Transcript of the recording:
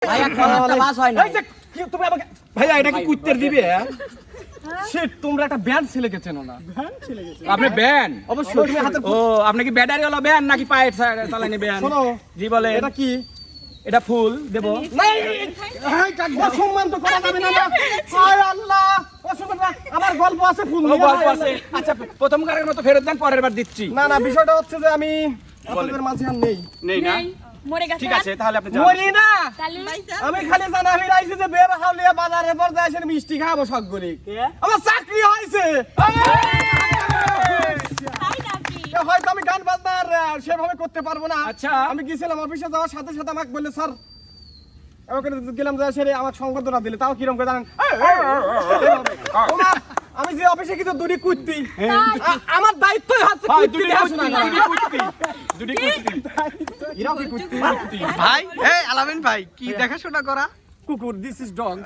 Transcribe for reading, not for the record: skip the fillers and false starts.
ভাই এক কথা বাস হয় না। এই যে কি তুমি আমাকে ভাইয়া এটা কি কুত্তের দিবে? শিট, তোমরা একটা ব্যান্ড ছেলেকে চেনো না? আপনি ব্যান? অবশ্যই তুমি হাতে ও আপনি কি ব্যাটারি ওলা ব্যান নাকি পায়ের চালানি ব্যান? শোনো, জি বলে। এটা কি? এটা ফুল দেব? নাই, অসম্মান তো করা যাবে না। হায় আল্লাহ, অসম্মান না। আমার গল্প আছে, ফুল ও নিয়ে গল্প হায় আছে। আল্লাহ। আচ্ছা প্রথমবারের মতো ফেরত দেন, পরের বার দিচ্ছি। না না, বিষয়টা হচ্ছে যে আমি আপনাদের মাঝে আর নেই। নেই না? মরে গেছে। ঠিক আছে তাহলে আপনি যান। মরি না, তাহলে আমি খালি জানি আমি রাইছি যে বের হাউলিয়া বাজারে পর যাই এসে মিষ্টি খাবো সকগুলি। আমার চাকরি হয়েছে। তাই নাকি? হয়তো আমি গান বাজনা আর সেভাবে করতে পারবো না। আচ্ছা। আমি গেছিলাম অফিসে যাওয়ার সাথে সাথে আমাকে বললে স্যার আমাকে গেলাম যে সেরে আমাকে সংবর্ধনা দিলে, তাও কিরম করে জানেন? তোমার- আমি যে অফিসে কিছু দুটি কুত্তি, আমার দায়িত্বই হচ্ছে হয়, কুত্তি দুটি দেখাশোনা করা। দুটি কুস্তি। এরাও কি কুত্তি? ভাই এই আলামিন ভাই কি দেখাশোনা করা? কুকুর, দিস ইজ ডগ।